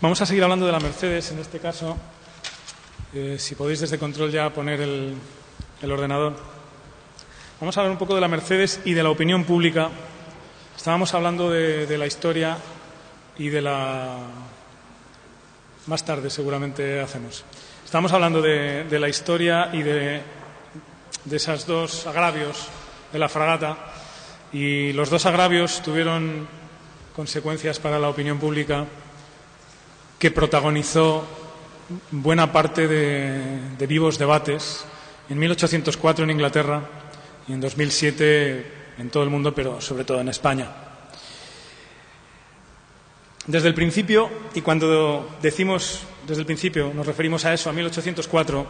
Vamos a seguir hablando de la Mercedes, en este caso. Si podéis desde control ya poner el ordenador. Vamos a hablar un poco de la Mercedes y de la opinión pública. Estábamos hablando de la historia y de la... Más tarde seguramente hacemos. Estamos hablando de la historia y de esos dos agravios de la fragata, y los dos agravios tuvieron consecuencias para la opinión pública que protagonizó buena parte de vivos debates en 1804 en Inglaterra y en 2007 en todo el mundo, pero sobre todo en España. Desde el principio, y cuando decimos desde el principio nos referimos a eso, a 1804,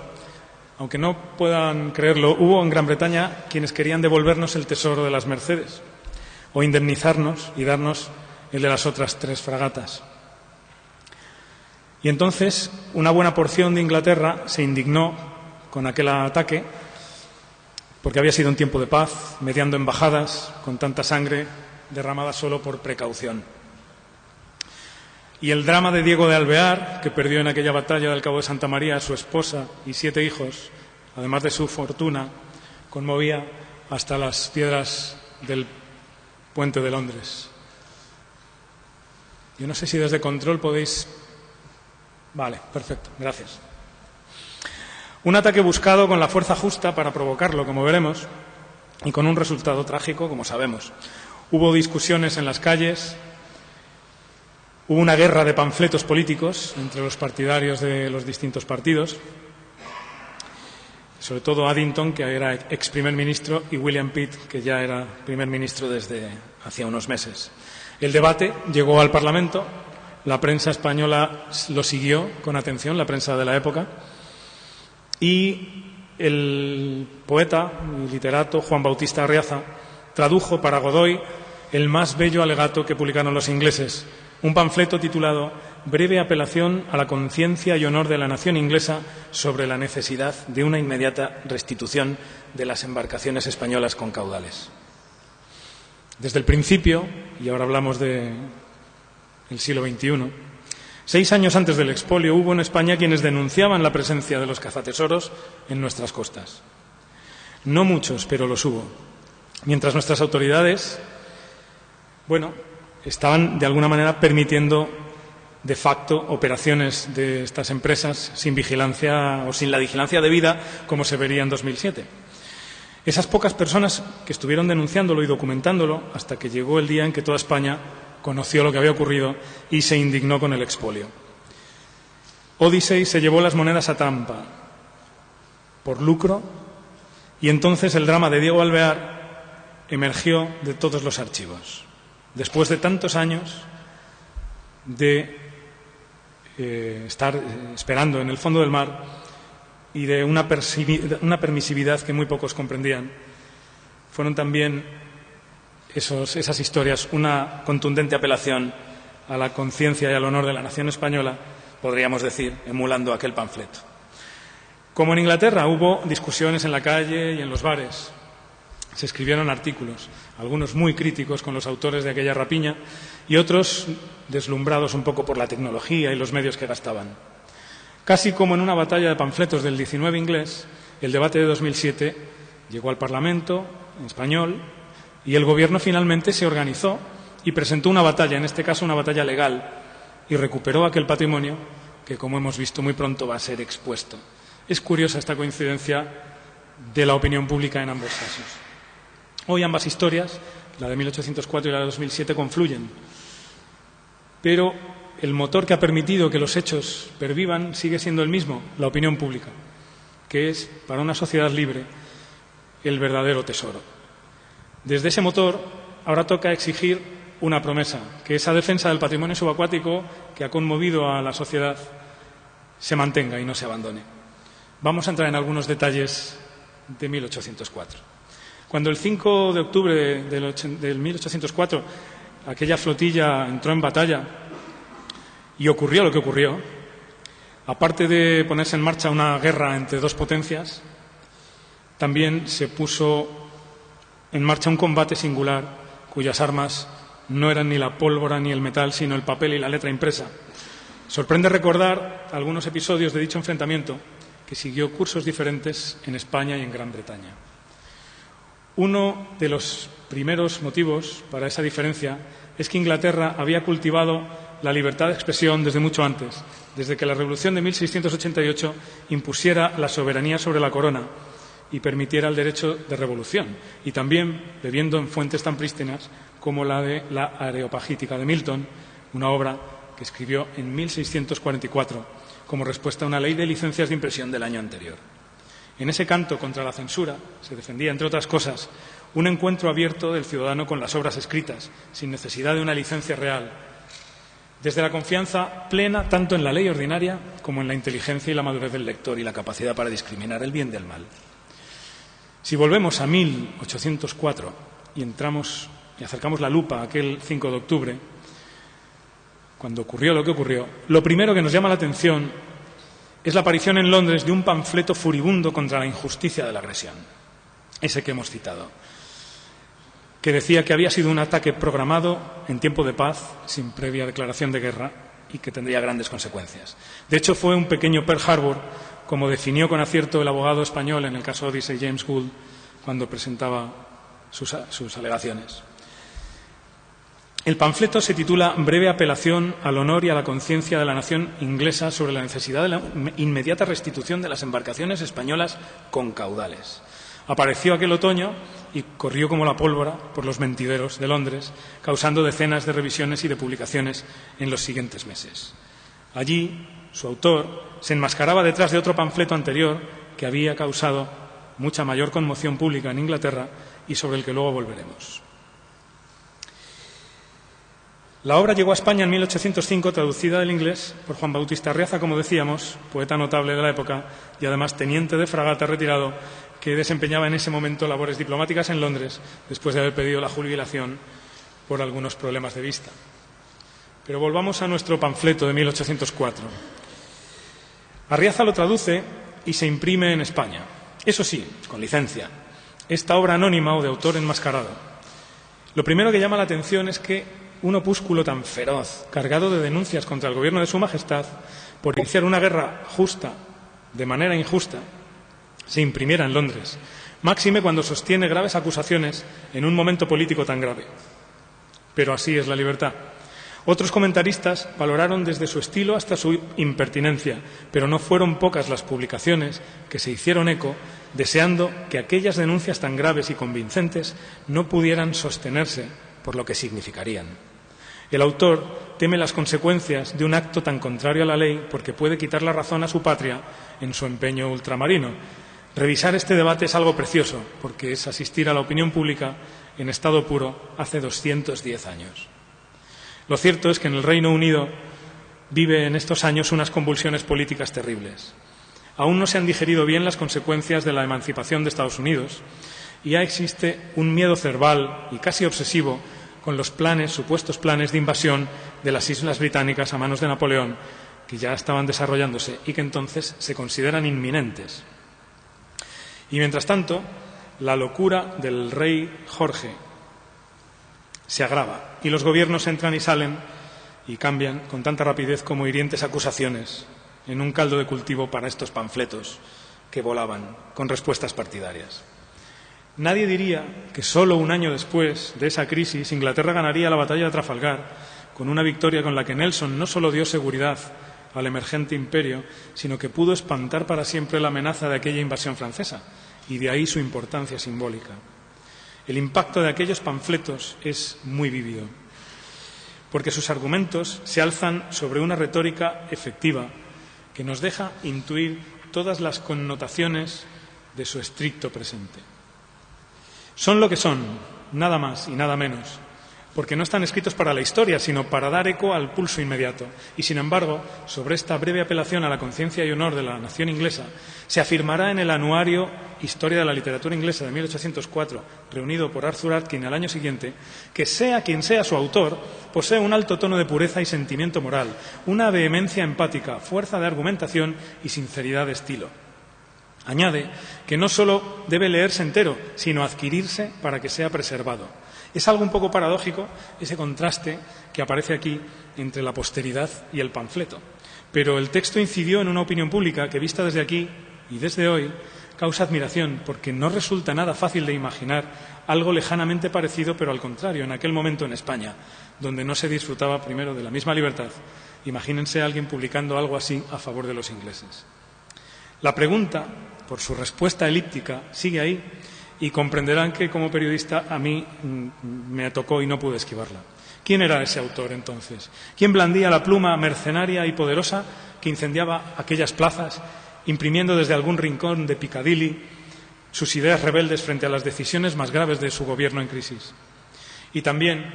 aunque no puedan creerlo, hubo en Gran Bretaña quienes querían devolvernos el tesoro de las Mercedes o indemnizarnos y darnos el de las otras 3 fragatas. Y entonces una buena porción de Inglaterra se indignó con aquel ataque, porque había sido un tiempo de paz, mediando embajadas con tanta sangre derramada solo por precaución. Y el drama de Diego de Alvear, que perdió en aquella batalla del Cabo de Santa María a su esposa y 7 hijos, además de su fortuna, conmovía hasta las piedras del puente de Londres. Yo no sé si desde control podéis... Vale, perfecto, gracias. Un ataque buscado con la fuerza justa para provocarlo, como veremos, y con un resultado trágico, como sabemos. Hubo discusiones en las calles, hubo una guerra de panfletos políticos entre los partidarios de los distintos partidos, sobre todo Addington, que era ex primer ministro, y William Pitt, que ya era primer ministro desde hacía unos meses. El debate llegó al Parlamento. La prensa española lo siguió con atención, la prensa de la época, y el poeta y literato Juan Bautista Arriaza tradujo para Godoy el más bello alegato que publicaron los ingleses, un panfleto titulado Breve apelación a la conciencia y honor de la nación inglesa sobre la necesidad de una inmediata restitución de las embarcaciones españolas con caudales. Desde el principio, y ahora hablamos del siglo XXI, 6 años antes del expolio hubo en España quienes denunciaban la presencia de los cazatesoros en nuestras costas. No muchos, pero los hubo. Mientras nuestras autoridades, estaban de alguna manera permitiendo de facto operaciones de estas empresas sin vigilancia o sin la vigilancia debida, como se vería en 2007. Esas pocas personas que estuvieron denunciándolo y documentándolo hasta que llegó el día en que toda España conoció lo que había ocurrido y se indignó con el expolio. Odyssey se llevó las monedas a Tampa por lucro, y entonces el drama de Diego Alvear emergió de todos los archivos. Después de tantos años de estar esperando en el fondo del mar y de una permisividad que muy pocos comprendían, fueron también esas historias una contundente apelación a la conciencia y al honor de la nación española, podríamos decir, emulando aquel panfleto. Como en Inglaterra hubo discusiones en la calle y en los bares, se escribieron artículos, algunos muy críticos con los autores de aquella rapiña y otros deslumbrados un poco por la tecnología y los medios que gastaban. Casi como en una batalla de panfletos del 19 inglés, el debate de 2007 llegó al Parlamento en español y el Gobierno finalmente se organizó y presentó una batalla, en este caso una batalla legal, y recuperó aquel patrimonio que, como hemos visto, muy pronto va a ser expuesto. Es curiosa esta coincidencia de la opinión pública en ambos casos. Hoy ambas historias, la de 1804 y la de 2007, confluyen, pero el motor que ha permitido que los hechos pervivan sigue siendo el mismo, la opinión pública, que es, para una sociedad libre, el verdadero tesoro. Desde ese motor, ahora toca exigir una promesa, que esa defensa del patrimonio subacuático que ha conmovido a la sociedad se mantenga y no se abandone. Vamos a entrar en algunos detalles de 1804. Cuando el 5 de octubre del 1804 aquella flotilla entró en batalla y ocurrió lo que ocurrió, aparte de ponerse en marcha una guerra entre dos potencias, también se puso en marcha un combate singular cuyas armas no eran ni la pólvora ni el metal, sino el papel y la letra impresa, Sorprende recordar algunos episodios de dicho enfrentamiento que siguió cursos diferentes en España y en Gran Bretaña. Uno de los primeros motivos para esa diferencia es que Inglaterra había cultivado la libertad de expresión desde mucho antes, desde que la Revolución de 1688 impusiera la soberanía sobre la corona y permitiera el derecho de revolución, y también bebiendo en fuentes tan prístinas como la de la Areopagítica de Milton, una obra que escribió en 1644 como respuesta a una ley de licencias de impresión del año anterior. En ese canto contra la censura se defendía, entre otras cosas, un encuentro abierto del ciudadano con las obras escritas, sin necesidad de una licencia real, desde la confianza plena tanto en la ley ordinaria como en la inteligencia y la madurez del lector y la capacidad para discriminar el bien del mal. Si volvemos a 1804 y acercamos la lupa a aquel 5 de octubre, cuando ocurrió lo que ocurrió, lo primero que nos llama la atención es la aparición en Londres de un panfleto furibundo contra la injusticia de la agresión, ese que hemos citado, que decía que había sido un ataque programado en tiempo de paz, sin previa declaración de guerra, y que tendría grandes consecuencias. De hecho, fue un pequeño Pearl Harbor, como definió con acierto el abogado español en el caso Odyssey, James Gould, cuando presentaba sus alegaciones. El panfleto se titula Breve apelación al honor y a la conciencia de la nación inglesa sobre la necesidad de la inmediata restitución de las embarcaciones españolas con caudales. Apareció aquel otoño y corrió como la pólvora por los mentideros de Londres, causando decenas de revisiones y de publicaciones en los siguientes meses. Allí, su autor se enmascaraba detrás de otro panfleto anterior que había causado mucha mayor conmoción pública en Inglaterra y sobre el que luego volveremos. La obra llegó a España en 1805, traducida del inglés por Juan Bautista Arriaza, como decíamos, poeta notable de la época y además teniente de fragata retirado que desempeñaba en ese momento labores diplomáticas en Londres después de haber pedido la jubilación por algunos problemas de vista. Pero volvamos a nuestro panfleto de 1804. Arriaza lo traduce y se imprime en España. Eso sí, con licencia. Esta obra anónima o de autor enmascarado. Lo primero que llama la atención es que un opúsculo tan feroz, cargado de denuncias contra el gobierno de Su Majestad por iniciar una guerra justa, de manera injusta, se imprimiera en Londres, máxime cuando sostiene graves acusaciones en un momento político tan grave. Pero así es la libertad. Otros comentaristas valoraron desde su estilo hasta su impertinencia, pero no fueron pocas las publicaciones que se hicieron eco deseando que aquellas denuncias tan graves y convincentes no pudieran sostenerse por lo que significarían. El autor teme las consecuencias de un acto tan contrario a la ley porque puede quitar la razón a su patria en su empeño ultramarino. Revisar este debate es algo precioso porque es asistir a la opinión pública en estado puro hace 210 años. Lo cierto es que en el Reino Unido vive en estos años unas convulsiones políticas terribles. Aún no se han digerido bien las consecuencias de la emancipación de Estados Unidos y ya existe un miedo cerval y casi obsesivo con los supuestos planes de invasión de las Islas Británicas a manos de Napoleón, que ya estaban desarrollándose y que entonces se consideran inminentes. Y mientras tanto, la locura del rey Jorge se agrava y los gobiernos entran y salen y cambian con tanta rapidez como hirientes acusaciones en un caldo de cultivo para estos panfletos que volaban con respuestas partidarias. Nadie diría que solo un año después de esa crisis Inglaterra ganaría la batalla de Trafalgar con una victoria con la que Nelson no solo dio seguridad al emergente imperio, sino que pudo espantar para siempre la amenaza de aquella invasión francesa, y de ahí su importancia simbólica. El impacto de aquellos panfletos es muy vívido, porque sus argumentos se alzan sobre una retórica efectiva que nos deja intuir todas las connotaciones de su estricto presente. Son lo que son, nada más y nada menos, porque no están escritos para la historia, sino para dar eco al pulso inmediato. Y, sin embargo, sobre esta breve apelación a la conciencia y honor de la nación inglesa, se afirmará en el anuario Historia de la Literatura Inglesa de 1804, reunido por Arthur Atkin al año siguiente, que sea quien sea su autor, posee un alto tono de pureza y sentimiento moral, una vehemencia empática, fuerza de argumentación y sinceridad de estilo. Añade que no solo debe leerse entero, sino adquirirse para que sea preservado. Es algo un poco paradójico ese contraste que aparece aquí entre la posteridad y el panfleto. Pero el texto incidió en una opinión pública que, vista desde aquí y desde hoy, causa admiración, porque no resulta nada fácil de imaginar algo lejanamente parecido, pero al contrario, en aquel momento en España, donde no se disfrutaba primero de la misma libertad. Imagínense a alguien publicando algo así a favor de los ingleses. La pregunta, por su respuesta elíptica, sigue ahí y comprenderán que como periodista a mí me tocó y no pude esquivarla. ¿Quién era ese autor entonces? ¿Quién blandía la pluma mercenaria y poderosa que incendiaba aquellas plazas, imprimiendo desde algún rincón de Piccadilly sus ideas rebeldes frente a las decisiones más graves de su gobierno en crisis? Y también,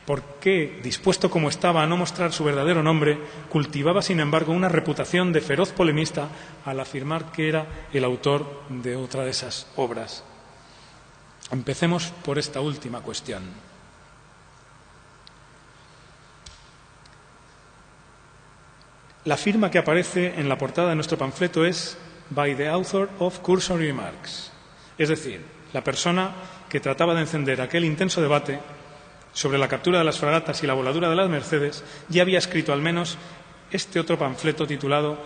¿por qué, dispuesto como estaba a no mostrar su verdadero nombre, cultivaba, sin embargo, una reputación de feroz polemista al afirmar que era el autor de otra de esas obras? Empecemos por esta última cuestión. La firma que aparece en la portada de nuestro panfleto es «By the author of Cursory Remarks», es decir, la persona que trataba de encender aquel intenso debate sobre la captura de las fragatas y la voladura de las Mercedes, ya había escrito al menos este otro panfleto titulado,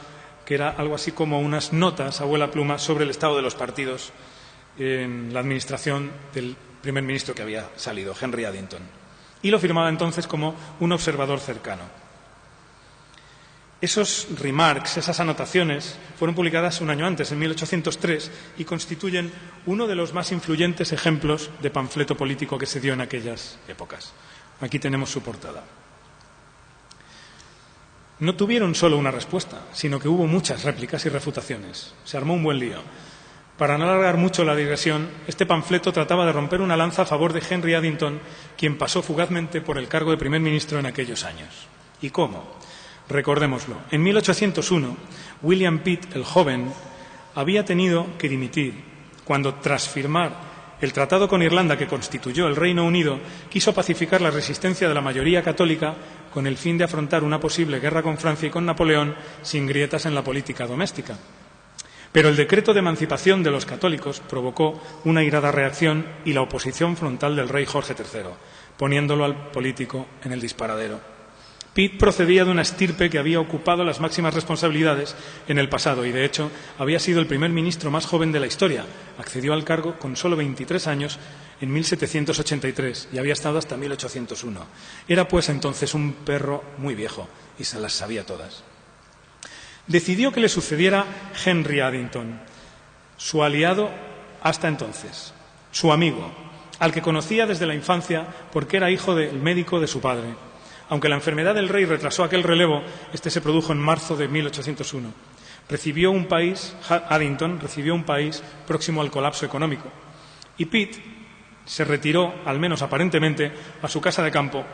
que era algo así como unas notas a vuela pluma sobre el estado de los partidos en la administración del primer ministro que había salido, Henry Addington. Y lo firmaba entonces como un observador cercano. Esos remarks, esas anotaciones, fueron publicadas un año antes, en 1803, y constituyen uno de los más influyentes ejemplos de panfleto político que se dio en aquellas épocas. Aquí tenemos su portada. No tuvieron solo una respuesta, sino que hubo muchas réplicas y refutaciones. Se armó un buen lío. Para no alargar mucho la digresión, este panfleto trataba de romper una lanza a favor de Henry Addington, quien pasó fugazmente por el cargo de primer ministro en aquellos años. ¿Y cómo? Recordémoslo. En 1801, William Pitt, el joven, había tenido que dimitir cuando, tras firmar el tratado con Irlanda que constituyó el Reino Unido, quiso pacificar la resistencia de la mayoría católica con el fin de afrontar una posible guerra con Francia y con Napoleón sin grietas en la política doméstica. Pero el decreto de emancipación de los católicos provocó una airada reacción y la oposición frontal del rey Jorge III, poniéndolo al político en el disparadero. Pitt procedía de una estirpe que había ocupado las máximas responsabilidades en el pasado y, de hecho, había sido el primer ministro más joven de la historia. Accedió al cargo con solo 23 años en 1783 y había estado hasta 1801. Era, pues, entonces un perro muy viejo y se las sabía todas. Decidió que le sucediera Henry Addington, su aliado hasta entonces, su amigo, al que conocía desde la infancia porque era hijo del médico de su padre. Aunque la enfermedad del rey retrasó aquel relevo, este se produjo en marzo de 1801. Addington recibió un país próximo al colapso económico. Y Pitt se retiró, al menos aparentemente, a su casa de campo,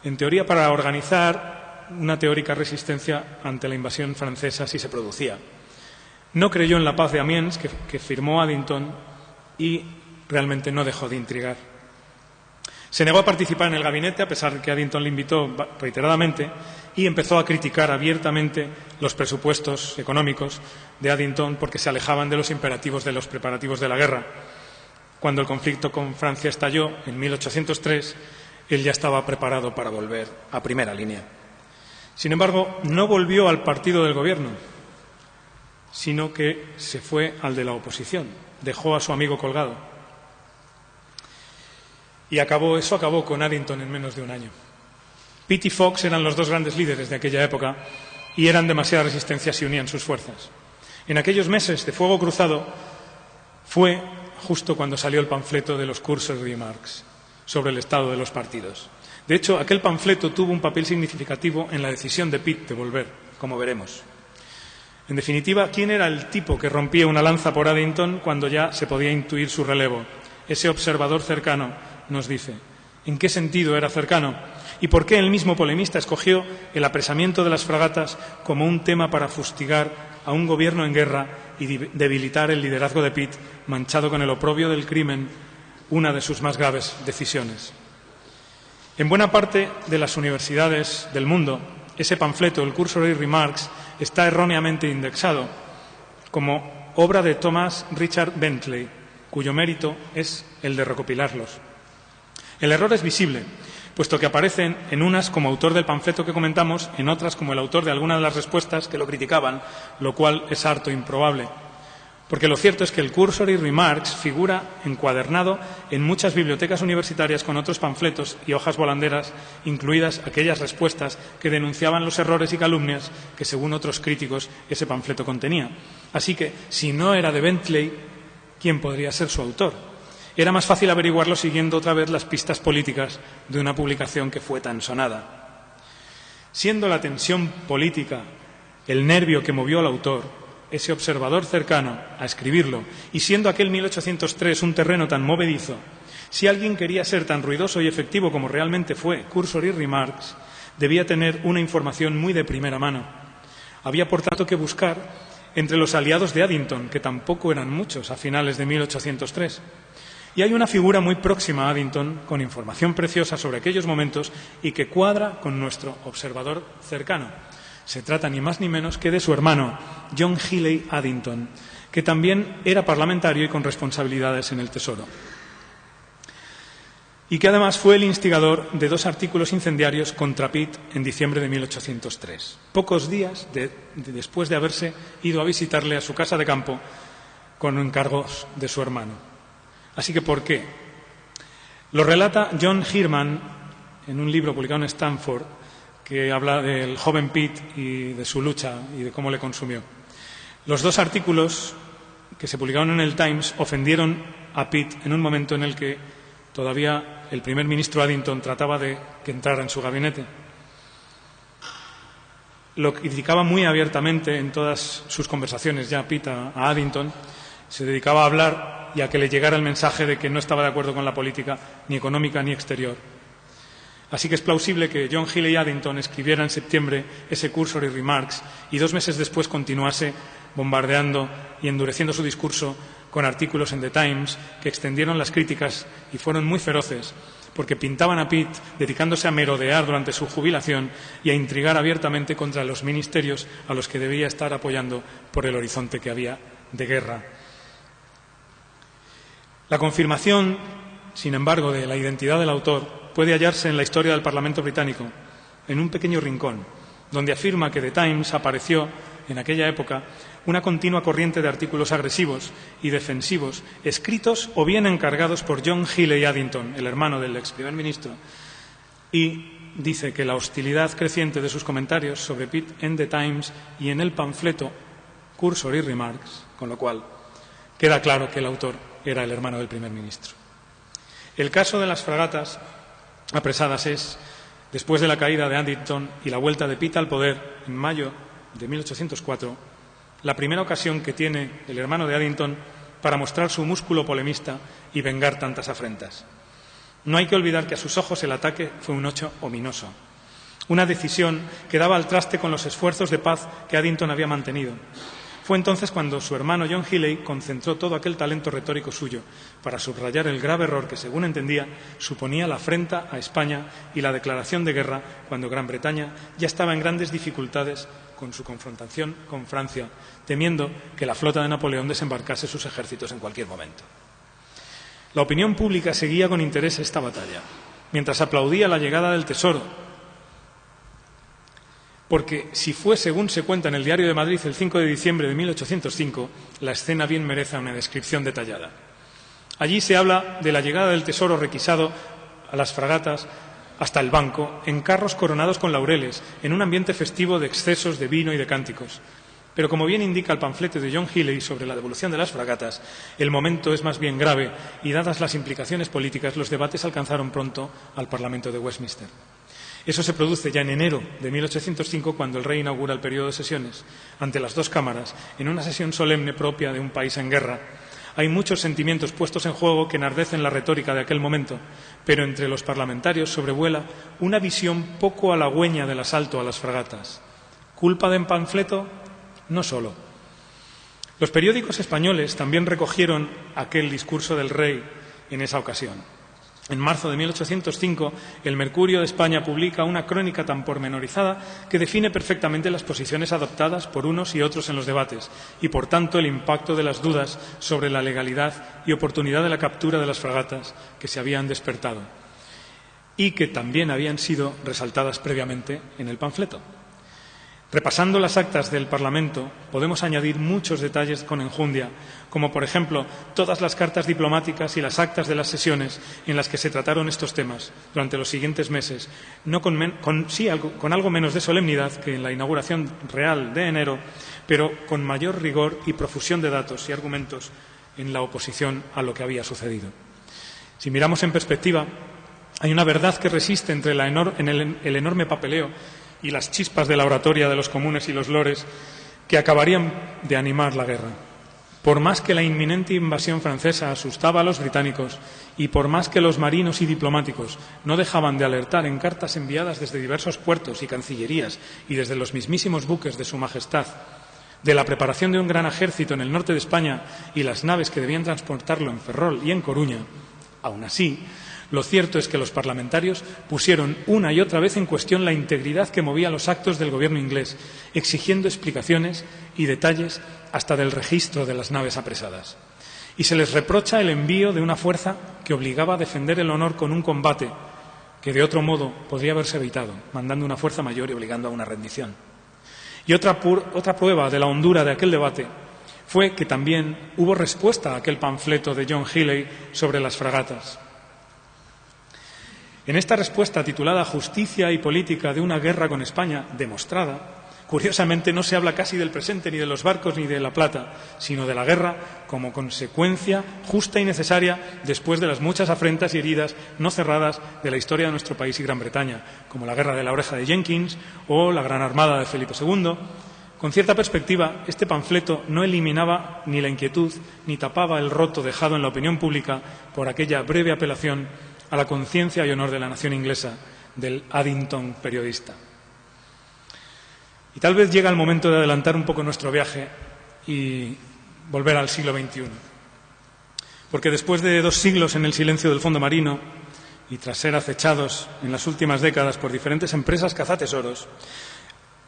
en teoría para organizar una teórica resistencia ante la invasión francesa si se producía. No creyó en la paz de Amiens que firmó Addington y realmente no dejó de intrigar. Se negó a participar en el gabinete, a pesar de que Addington le invitó reiteradamente, y empezó a criticar abiertamente los presupuestos económicos de Addington porque se alejaban de los imperativos de los preparativos de la guerra. Cuando el conflicto con Francia estalló en 1803, él ya estaba preparado para volver a primera línea. Sin embargo, no volvió al partido del gobierno, sino que se fue al de la oposición. Dejó a su amigo colgado. Y eso acabó con Addington en menos de un año. Pitt y Fox eran los dos grandes líderes de aquella época y eran demasiadas resistencias y unían sus fuerzas. En aquellos meses de fuego cruzado fue justo cuando salió el panfleto de los Cursory Remarks sobre el estado de los partidos. De hecho, aquel panfleto tuvo un papel significativo en la decisión de Pitt de volver, como veremos. En definitiva, ¿quién era el tipo que rompía una lanza por Addington cuando ya se podía intuir su relevo? Ese observador cercano nos dice. ¿En qué sentido era cercano? ¿Y por qué el mismo polemista escogió el apresamiento de las fragatas como un tema para fustigar a un gobierno en guerra y debilitar el liderazgo de Pitt, manchado con el oprobio del crimen, una de sus más graves decisiones? En buena parte de las universidades del mundo, ese panfleto, el Cursory Remarks, está erróneamente indexado como obra de Thomas Richard Bentley, cuyo mérito es el de recopilarlos. El error es visible, puesto que aparece en unas como autor del panfleto que comentamos, en otras como el autor de alguna de las respuestas que lo criticaban, lo cual es harto improbable. Porque lo cierto es que el Cursory Remarks figura encuadernado en muchas bibliotecas universitarias con otros panfletos y hojas volanderas, incluidas aquellas respuestas que denunciaban los errores y calumnias que, según otros críticos, ese panfleto contenía. Así que, si no era de Bentley, ¿quién podría ser su autor? Era más fácil averiguarlo siguiendo otra vez las pistas políticas de una publicación que fue tan sonada. Siendo la tensión política el nervio que movió al autor, ese observador cercano a escribirlo, y siendo aquel 1803 un terreno tan movedizo, si alguien quería ser tan ruidoso y efectivo como realmente fue Cursory Remarks, debía tener una información muy de primera mano. Había, por tanto, que buscar entre los aliados de Addington, que tampoco eran muchos a finales de 1803. Y hay una figura muy próxima a Addington, con información preciosa sobre aquellos momentos y que cuadra con nuestro observador cercano. Se trata ni más ni menos que de su hermano, John Healey Addington, que también era parlamentario y con responsabilidades en el Tesoro. Y que además fue el instigador de 2 artículos incendiarios contra Pitt en diciembre de 1803, pocos días después de haberse ido a visitarle a su casa de campo con encargos de su hermano. Así que, ¿por qué? Lo relata John Heerman en un libro publicado en Stanford, que habla del joven Pitt y de su lucha y de cómo le consumió. Los 2 artículos que se publicaron en el Times ofendieron a Pitt en un momento en el que todavía el primer ministro Addington trataba de que entrara en su gabinete. Lo criticaba muy abiertamente en todas sus conversaciones ya Pitt a Addington. Se dedicaba a hablar y a que le llegara el mensaje de que no estaba de acuerdo con la política ni económica ni exterior. Así que es plausible que John Healey Addington escribiera en septiembre ese Cursory Remarks y 2 meses después continuase bombardeando y endureciendo su discurso con artículos en The Times que extendieron las críticas y fueron muy feroces, porque pintaban a Pitt dedicándose a merodear durante su jubilación y a intrigar abiertamente contra los ministerios a los que debía estar apoyando por el horizonte que había de guerra. La confirmación, sin embargo, de la identidad del autor puede hallarse en la historia del Parlamento británico, en un pequeño rincón, donde afirma que The Times apareció, en aquella época, una continua corriente de artículos agresivos y defensivos, escritos o bien encargados por John Healey Addington, el hermano del ex primer ministro, y dice que la hostilidad creciente de sus comentarios sobre Pitt en The Times y en el panfleto Cursory Remarks, con lo cual queda claro que el autor era el hermano del primer ministro. El caso de las fragatas apresadas es, después de la caída de Addington y la vuelta de Pitt al poder en mayo de 1804, la primera ocasión que tiene el hermano de Addington para mostrar su músculo polemista y vengar tantas afrentas. No hay que olvidar que a sus ojos el ataque fue un hecho ominoso, una decisión que daba al traste con los esfuerzos de paz que Addington había mantenido. Fue entonces cuando su hermano John Healey concentró todo aquel talento retórico suyo para subrayar el grave error que, según entendía, suponía la afrenta a España y la declaración de guerra cuando Gran Bretaña ya estaba en grandes dificultades con su confrontación con Francia, temiendo que la flota de Napoleón desembarcase sus ejércitos en cualquier momento. La opinión pública seguía con interés esta batalla, mientras aplaudía la llegada del Tesoro, porque si fue según se cuenta en el Diario de Madrid el 5 de diciembre de 1805, la escena bien merece una descripción detallada. Allí se habla de la llegada del tesoro requisado a las fragatas hasta el banco, en carros coronados con laureles, en un ambiente festivo de excesos de vino y de cánticos. Pero como bien indica el panfleto de John Healey sobre la devolución de las fragatas, el momento es más bien grave y, dadas las implicaciones políticas, los debates alcanzaron pronto al Parlamento de Westminster. Eso se produce ya en enero de 1805, cuando el rey inaugura el periodo de sesiones ante las 2 cámaras, en una sesión solemne propia de un país en guerra. Hay muchos sentimientos puestos en juego que enardecen la retórica de aquel momento, pero entre los parlamentarios sobrevuela una visión poco halagüeña del asalto a las fragatas. ¿Culpa del panfleto? No solo. Los periódicos españoles también recogieron aquel discurso del rey en esa ocasión. En marzo de 1805, el Mercurio de España publica una crónica tan pormenorizada que define perfectamente las posiciones adoptadas por unos y otros en los debates y, por tanto, el impacto de las dudas sobre la legalidad y oportunidad de la captura de las fragatas que se habían despertado. y que también habían sido resaltadas previamente en el panfleto. Repasando las actas del Parlamento, podemos añadir muchos detalles con enjundia, como, por ejemplo, todas las cartas diplomáticas y las actas de las sesiones en las que se trataron estos temas durante los siguientes meses, no con algo menos de solemnidad que en la inauguración real de enero, pero con mayor rigor y profusión de datos y argumentos en la oposición a lo que había sucedido. Si miramos en perspectiva, hay una verdad que resiste entre el enorme papeleo y las chispas de la oratoria de los comunes y los lores que acabarían de animar la guerra. Por más que la inminente invasión francesa asustaba a los británicos y por más que los marinos y diplomáticos no dejaban de alertar en cartas enviadas desde diversos puertos y cancillerías y desde los mismísimos buques de Su Majestad de la preparación de un gran ejército en el norte de España y las naves que debían transportarlo en Ferrol y en Coruña, aún así, lo cierto es que los parlamentarios pusieron una y otra vez en cuestión la integridad que movía los actos del Gobierno inglés, exigiendo explicaciones y detalles hasta del registro de las naves apresadas. Y se les reprocha el envío de una fuerza que obligaba a defender el honor con un combate que de otro modo podría haberse evitado, mandando una fuerza mayor y obligando a una rendición. Y otra prueba de la hondura de aquel debate fue que también hubo respuesta a aquel panfleto de John Healey sobre las fragatas. En esta respuesta, titulada Justicia y política de una guerra con España demostrada, curiosamente no se habla casi del presente, ni de los barcos, ni de la plata, sino de la guerra como consecuencia justa y necesaria después de las muchas afrentas y heridas no cerradas de la historia de nuestro país y Gran Bretaña, como la Guerra de la Oreja de Jenkins o la Gran Armada de Felipe II. Con cierta perspectiva, este panfleto no eliminaba ni la inquietud ni tapaba el roto dejado en la opinión pública por aquella breve apelación a la conciencia y honor de la nación inglesa del Addington periodista. Y tal vez llega el momento de adelantar un poco nuestro viaje y volver al siglo XXI. Porque después de 2 siglos en el silencio del fondo marino y tras ser acechados en las últimas décadas por diferentes empresas cazatesoros,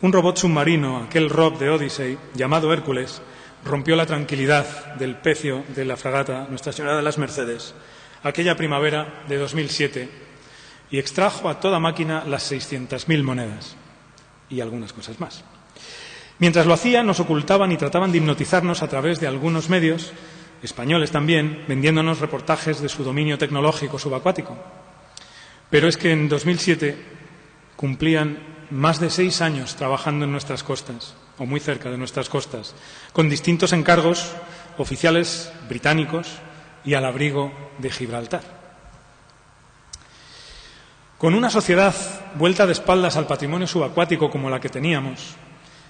un robot submarino, aquel Rob de Odyssey, llamado Hércules, rompió la tranquilidad del pecio de la fragata Nuestra Señora de las Mercedes aquella primavera de 2007 y extrajo a toda máquina las 600.000 monedas y algunas cosas más. Mientras lo hacían, nos ocultaban y trataban de hipnotizarnos a través de algunos medios, españoles también, vendiéndonos reportajes de su dominio tecnológico subacuático. Pero es que en 2007 cumplían más de 6 años trabajando en nuestras costas, o muy cerca de nuestras costas, con distintos encargos oficiales británicos y al abrigo de Gibraltar. Con una sociedad vuelta de espaldas al patrimonio subacuático como la que teníamos,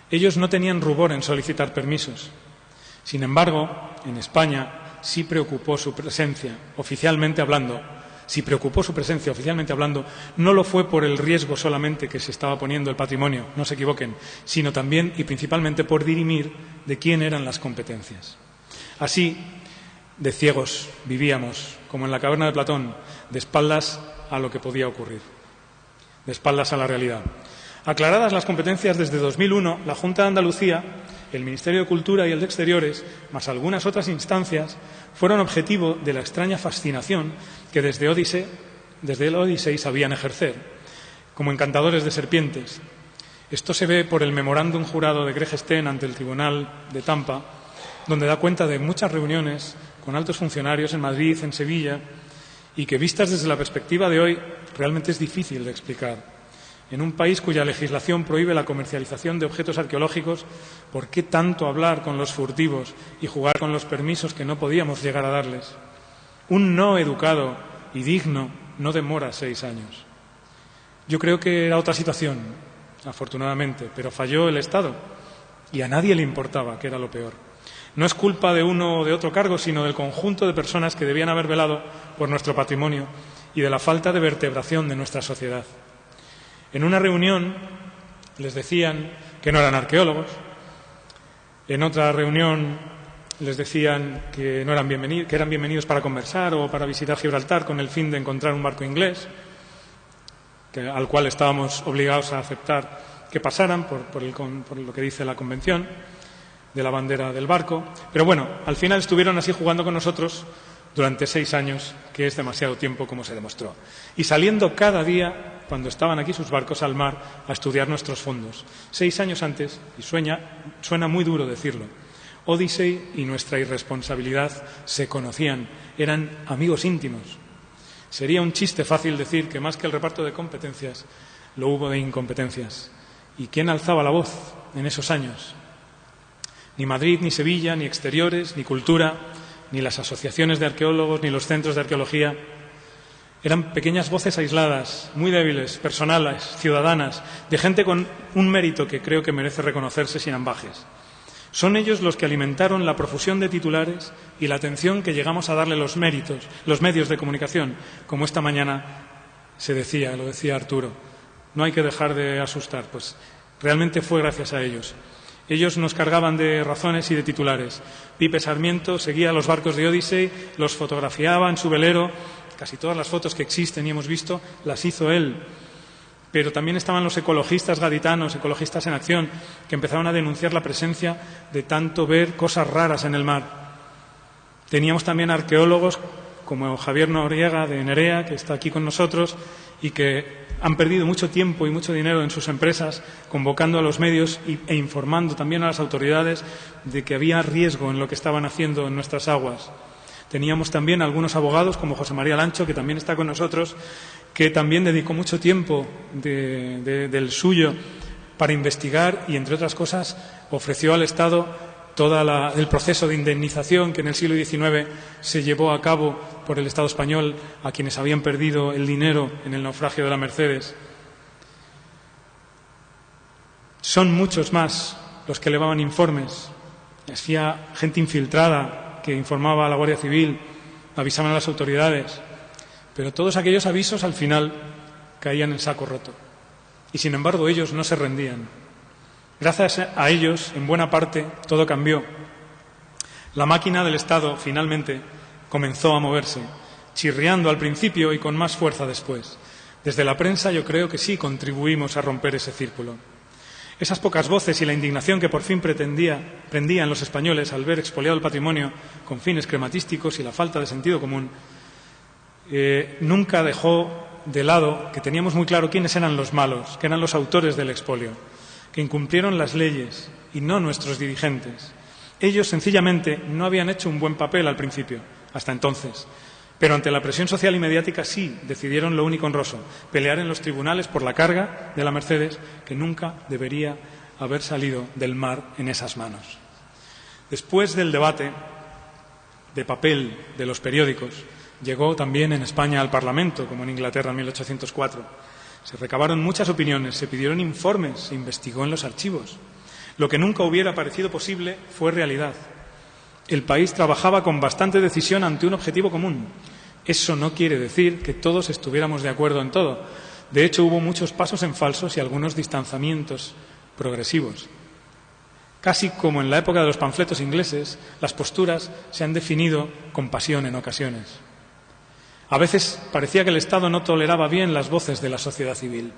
ellos no tenían rubor en solicitar permisos. Sin embargo, en España sí preocupó su presencia, oficialmente hablando. No lo fue por el riesgo solamente que se estaba poniendo el patrimonio, no se equivoquen, sino también y principalmente por dirimir de quién eran las competencias. Así, de ciegos vivíamos, como en la caverna de Platón, de espaldas a lo que podía ocurrir, de espaldas a la realidad. Aclaradas las competencias desde 2001, la Junta de Andalucía, el Ministerio de Cultura y el de Exteriores, más algunas otras instancias, fueron objetivo de la extraña fascinación que desde el Odyssey sabían ejercer, como encantadores de serpientes. Esto se ve por el memorándum jurado de Greg Steen ante el Tribunal de Tampa, donde da cuenta de muchas reuniones con altos funcionarios en Madrid, en Sevilla, y que vistas desde la perspectiva de hoy realmente es difícil de explicar. En un país cuya legislación prohíbe la comercialización de objetos arqueológicos, ¿por qué tanto hablar con los furtivos y jugar con los permisos que no podíamos llegar a darles? Un no educado y digno no demora 6 años. Yo creo que era otra situación, afortunadamente, pero falló el Estado y a nadie le importaba, que era lo peor. No es culpa de uno o de otro cargo, sino del conjunto de personas que debían haber velado por nuestro patrimonio y de la falta de vertebración de nuestra sociedad. En una reunión les decían que no eran arqueólogos, en otra reunión les decían que no eran bienvenidos, que eran bienvenidos para conversar o para visitar Gibraltar con el fin de encontrar un barco inglés, al cual estábamos obligados a aceptar que pasaran por lo que dice la Convención de la bandera del barco. Pero bueno, al final estuvieron así jugando con nosotros durante 6 años, que es demasiado tiempo, como se demostró. Y saliendo cada día, cuando estaban aquí sus barcos al mar, a estudiar nuestros fondos. 6 años antes, y suena muy duro decirlo, Odyssey y nuestra irresponsabilidad se conocían, eran amigos íntimos. Sería un chiste fácil decir que más que el reparto de competencias, lo hubo de incompetencias. ¿Y quién alzaba la voz en esos años? Ni Madrid, ni Sevilla, ni Exteriores, ni Cultura, ni las asociaciones de arqueólogos, ni los centros de arqueología. Eran pequeñas voces aisladas, muy débiles, personales, ciudadanas, de gente con un mérito que creo que merece reconocerse sin ambajes. Son ellos los que alimentaron la profusión de titulares y la atención que llegamos a darle los medios de comunicación, como esta mañana lo decía Arturo. No hay que dejar de asustar, pues realmente fue gracias a ellos. Ellos nos cargaban de razones y de titulares. Pipe Sarmiento seguía los barcos de Odyssey, los fotografiaba en su velero. Casi todas las fotos que existen y hemos visto las hizo él. Pero también estaban los ecologistas gaditanos, ecologistas en acción, que empezaron a denunciar la presencia de tanto ver cosas raras en el mar. Teníamos también arqueólogos como Javier Noriega de Nerea, que está aquí con nosotros, y que han perdido mucho tiempo y mucho dinero en sus empresas convocando a los medios e informando también a las autoridades de que había riesgo en lo que estaban haciendo en nuestras aguas. Teníamos también algunos abogados, como José María Lancho, que también está con nosotros, que también dedicó mucho tiempo del suyo para investigar y, entre otras cosas, ofreció al Estado todo el proceso de indemnización que en el siglo XIX se llevó a cabo por el Estado español a quienes habían perdido el dinero en el naufragio de la Mercedes. Son muchos más los que elevaban informes. Hacía gente infiltrada que informaba a la Guardia Civil, avisaban a las autoridades, pero todos aquellos avisos al final caían en saco roto. Y sin embargo ellos no se rendían. Gracias a ellos, en buena parte, todo cambió. La máquina del Estado, finalmente, comenzó a moverse, chirriando al principio y con más fuerza después. Desde la prensa yo creo que sí contribuimos a romper ese círculo. Esas pocas voces y la indignación que por fin prendían los españoles al ver expoliado el patrimonio con fines crematísticos y la falta de sentido común, nunca dejó de lado que teníamos muy claro quiénes eran los malos, que eran los autores del expolio, que incumplieron las leyes y no nuestros dirigentes. Ellos sencillamente no habían hecho un buen papel al principio, hasta entonces, pero ante la presión social y mediática sí decidieron lo único honroso, pelear en los tribunales por la carga de la Mercedes que nunca debería haber salido del mar en esas manos. Después del debate de papel de los periódicos, llegó también en España al Parlamento, como en Inglaterra en 1804. Se recabaron muchas opiniones, se pidieron informes, se investigó en los archivos. Lo que nunca hubiera parecido posible fue realidad. El país trabajaba con bastante decisión ante un objetivo común. Eso no quiere decir que todos estuviéramos de acuerdo en todo. De hecho, hubo muchos pasos en falsos y algunos distanciamientos progresivos. Casi como en la época de los panfletos ingleses, las posturas se han definido con pasión en ocasiones. A veces parecía que el Estado no toleraba bien las voces de la sociedad civil,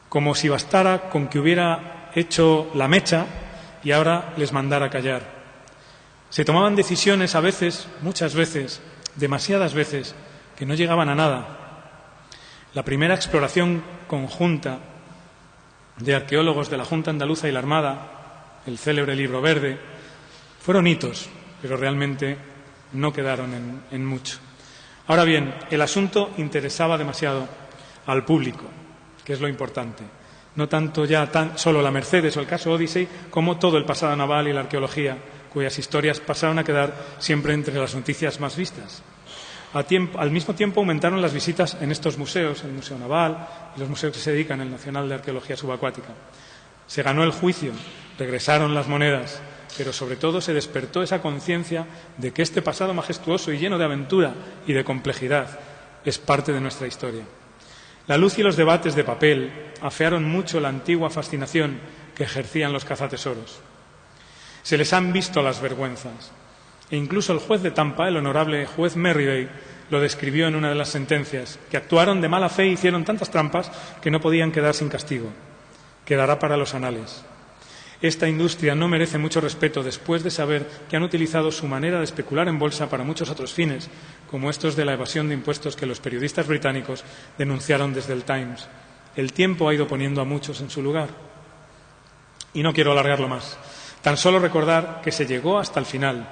como si bastara con que hubiera hecho la mecha y ahora les mandara callar. Se tomaban decisiones a veces, muchas veces, demasiadas veces, que no llegaban a nada. La primera exploración conjunta de arqueólogos de la Junta Andaluza y la Armada, el célebre Libro Verde, fueron hitos, pero realmente no quedaron en mucho. Ahora bien, el asunto interesaba demasiado al público, que es lo importante. No tanto ya solo la Mercedes o el caso Odyssey, como todo el pasado naval y la arqueología, cuyas historias pasaron a quedar siempre entre las noticias más vistas. Al mismo tiempo aumentaron las visitas en estos museos, el Museo Naval y los museos que se dedican al Nacional de Arqueología Subacuática. Se ganó el juicio, regresaron las monedas, pero sobre todo se despertó esa conciencia de que este pasado majestuoso y lleno de aventura y de complejidad es parte de nuestra historia. La luz y los debates de papel afearon mucho la antigua fascinación que ejercían los cazatesoros. Se les han visto las vergüenzas. E incluso el juez de Tampa, el honorable juez Merriday, lo describió en una de las sentencias, que actuaron de mala fe e hicieron tantas trampas que no podían quedar sin castigo. Quedará para los anales. Esta industria no merece mucho respeto después de saber que han utilizado su manera de especular en bolsa para muchos otros fines, como estos de la evasión de impuestos que los periodistas británicos denunciaron desde el Times. El tiempo ha ido poniendo a muchos en su lugar. Y no quiero alargarlo más. Tan solo recordar que se llegó hasta el final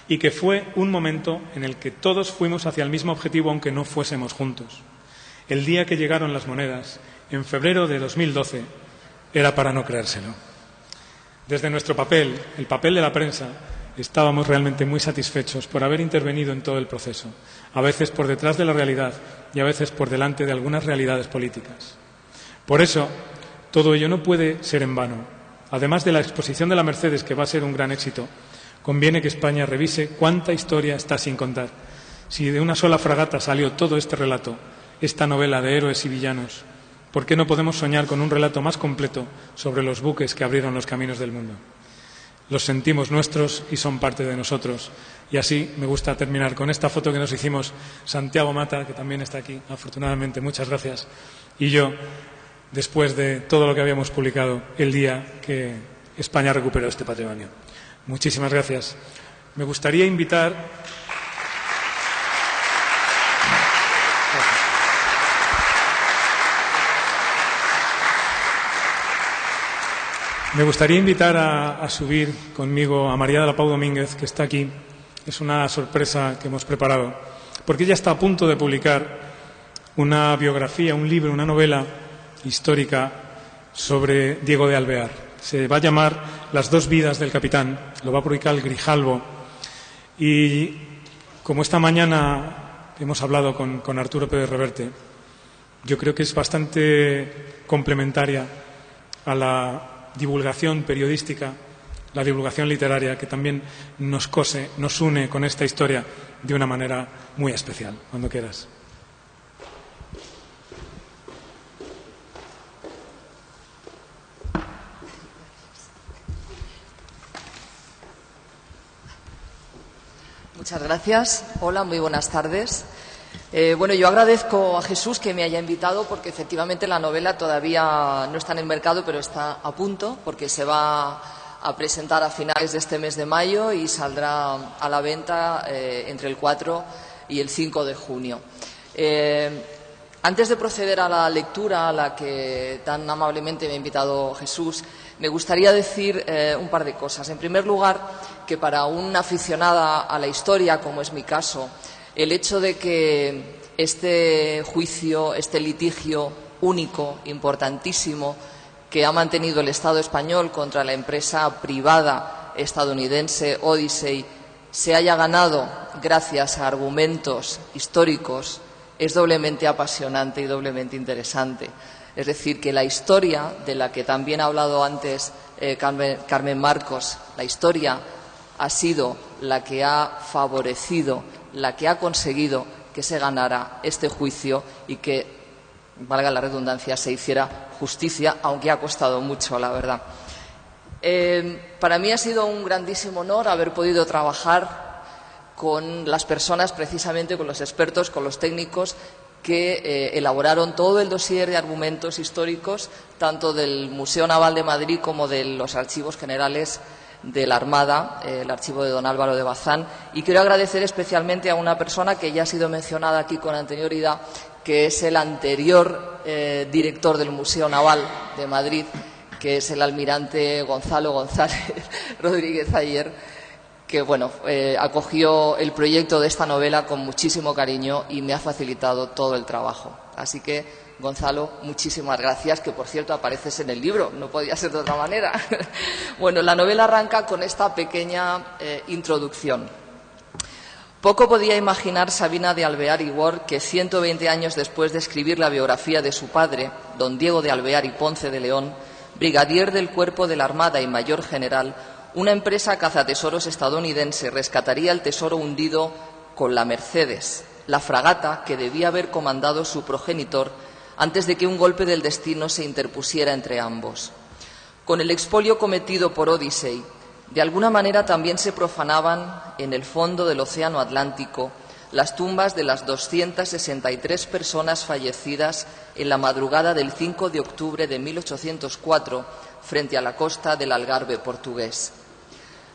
y que fue un momento en el que todos fuimos hacia el mismo objetivo aunque no fuésemos juntos. El día que llegaron las monedas, en febrero de 2012, era para no creérselo. Desde nuestro papel, el papel de la prensa, estábamos realmente muy satisfechos por haber intervenido en todo el proceso, a veces por detrás de la realidad y a veces por delante de algunas realidades políticas. Por eso, todo ello no puede ser en vano. Además de la exposición de la Mercedes, que va a ser un gran éxito, conviene que España revise cuánta historia está sin contar. Si de una sola fragata salió todo este relato, esta novela de héroes y villanos, ¿por qué no podemos soñar con un relato más completo sobre los buques que abrieron los caminos del mundo? Los sentimos nuestros y son parte de nosotros. Y así me gusta terminar con esta foto que nos hicimos Santiago Mata, que también está aquí, afortunadamente, muchas gracias, y yo, después de todo lo que habíamos publicado el día que España recuperó este patrimonio. Muchísimas gracias. Me gustaría invitar... Me gustaría invitar a subir conmigo a María de la Pau Domínguez, que está aquí. Es una sorpresa que hemos preparado, porque ella está a punto de publicar una biografía, un libro, una novela histórica sobre Diego de Alvear. Se va a llamar Las dos vidas del capitán, lo va a publicar el Grijalbo. Y como esta mañana hemos hablado con Arturo Pérez Reverte, yo creo que es bastante complementaria a la divulgación periodística, la divulgación literaria, que también nos cose, nos une con esta historia de una manera muy especial. Cuando quieras. Muchas gracias. Hola, muy buenas tardes. Bueno, yo agradezco a Jesús que me haya invitado porque efectivamente la novela todavía no está en el mercado, pero está a punto porque se va a presentar a finales de este mes de mayo y saldrá a la venta entre el 4 y el 5 de junio. Antes de proceder a la lectura a la que tan amablemente me ha invitado Jesús, me gustaría decir un par de cosas. En primer lugar, que para una aficionada a la historia, como es mi caso, el hecho de que este juicio, este litigio único, importantísimo, que ha mantenido el Estado español contra la empresa privada estadounidense Odyssey, se haya ganado gracias a argumentos históricos, es doblemente apasionante y doblemente interesante. Es decir, que la historia, de la que también ha hablado antes Carmen Marcos, la historia ha sido la que ha favorecido, la que ha conseguido que se ganara este juicio y que, valga la redundancia, se hiciera justicia, aunque ha costado mucho, la verdad. Para mí ha sido un grandísimo honor haber podido trabajar con las personas, precisamente con los expertos, con los técnicos que elaboraron todo el dossier de argumentos históricos, tanto del Museo Naval de Madrid como de los archivos generales de la Armada, el archivo de don Álvaro de Bazán. Y quiero agradecer especialmente a una persona que ya ha sido mencionada aquí con anterioridad, que es el anterior director del Museo Naval de Madrid, que es el almirante Gonzalo González Rodríguez Ayer, que bueno, acogió el proyecto de esta novela con muchísimo cariño y me ha facilitado todo el trabajo. Así que, Gonzalo, muchísimas gracias, que por cierto apareces en el libro, no podía ser de otra manera. Bueno, la novela arranca con esta pequeña introducción. Poco podía imaginar Sabina de Alvear y Ward que 120 años después de escribir la biografía de su padre, don Diego de Alvear y Ponce de León, brigadier del Cuerpo de la Armada y mayor general, una empresa cazatesoros estadounidense rescataría el tesoro hundido con la Mercedes, la fragata que debía haber comandado su progenitor antes de que un golpe del destino se interpusiera entre ambos. Con el expolio cometido por Odyssey, de alguna manera también se profanaban en el fondo del océano Atlántico las tumbas de las 263 personas fallecidas en la madrugada del 5 de octubre de 1804 frente a la costa del Algarve portugués.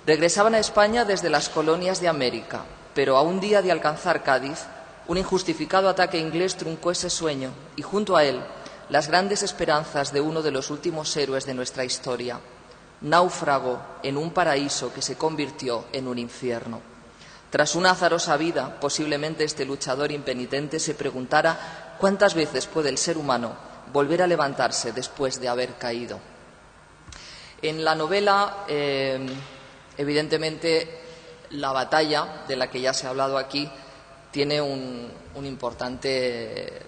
Regresaban a España desde las colonias de América, pero a un día de alcanzar Cádiz, un injustificado ataque inglés truncó ese sueño y, junto a él, las grandes esperanzas de uno de los últimos héroes de nuestra historia. Náufrago en un paraíso que se convirtió en un infierno. Tras una azarosa vida, posiblemente este luchador impenitente se preguntara cuántas veces puede el ser humano volver a levantarse después de haber caído. En la novela, evidentemente, la batalla de la que ya se ha hablado aquí tiene una importante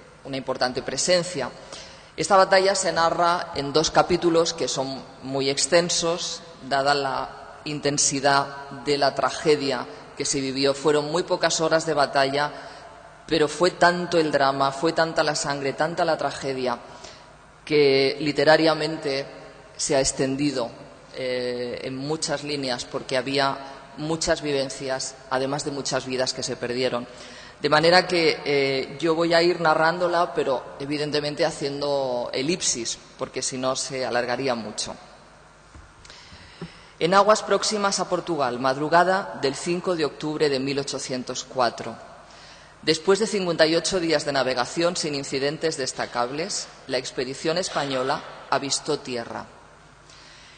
presencia. Esta batalla se narra en 2 capítulos que son muy extensos, dada la intensidad de la tragedia que se vivió. Fueron muy pocas horas de batalla, pero fue tanto el drama, fue tanta la sangre, tanta la tragedia, que literariamente se ha extendido en muchas líneas, porque había muchas vivencias, además de muchas vidas que se perdieron. De manera que yo voy a ir narrándola, pero evidentemente haciendo elipsis, porque si no se alargaría mucho. En aguas próximas a Portugal, madrugada del 5 de octubre de 1804. Después de 58 días de navegación sin incidentes destacables, la expedición española avistó tierra.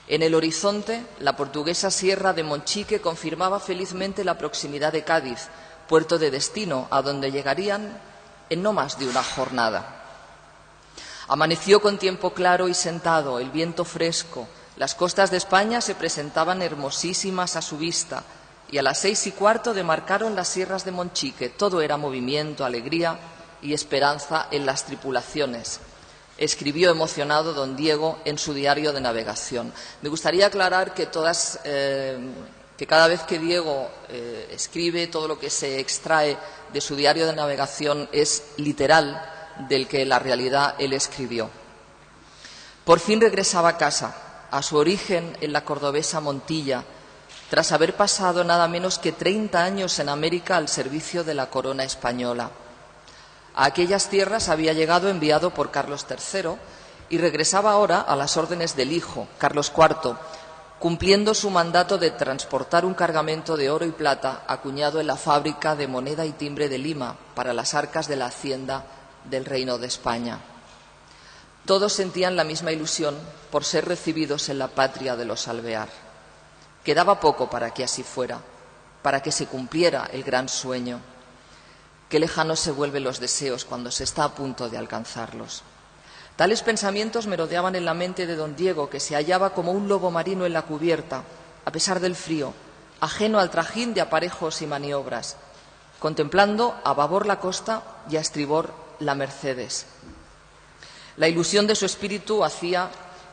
En el horizonte, la portuguesa Sierra de Monchique confirmaba felizmente la proximidad de Cádiz, puerto de destino, a donde llegarían en no más de una jornada. Amaneció con tiempo claro y sentado, el viento fresco. Las costas de España se presentaban hermosísimas a su vista, y a las 6:15 demarcaron las sierras de Monchique. Todo era movimiento, alegría y esperanza en las tripulaciones. Escribió emocionado don Diego en su diario de navegación. Me gustaría aclarar que cada vez que Diego escribe, todo lo que se extrae de su diario de navegación es literal del que en la realidad él escribió. Por fin regresaba a casa, a su origen en la cordobesa Montilla, tras haber pasado nada menos que 30 años en América al servicio de la corona española. A aquellas tierras había llegado enviado por Carlos III y regresaba ahora a las órdenes del hijo, Carlos IV, cumpliendo su mandato de transportar un cargamento de oro y plata acuñado en la fábrica de moneda y timbre de Lima para las arcas de la hacienda del Reino de España. Todos sentían la misma ilusión por ser recibidos en la patria de los Alvear. Quedaba poco para que así fuera, para que se cumpliera el gran sueño. Qué lejanos se vuelven los deseos cuando se está a punto de alcanzarlos. Tales pensamientos merodeaban en la mente de don Diego, que se hallaba como un lobo marino en la cubierta, a pesar del frío, ajeno al trajín de aparejos y maniobras, contemplando a babor la costa y a estribor la Mercedes. La ilusión de su espíritu hacía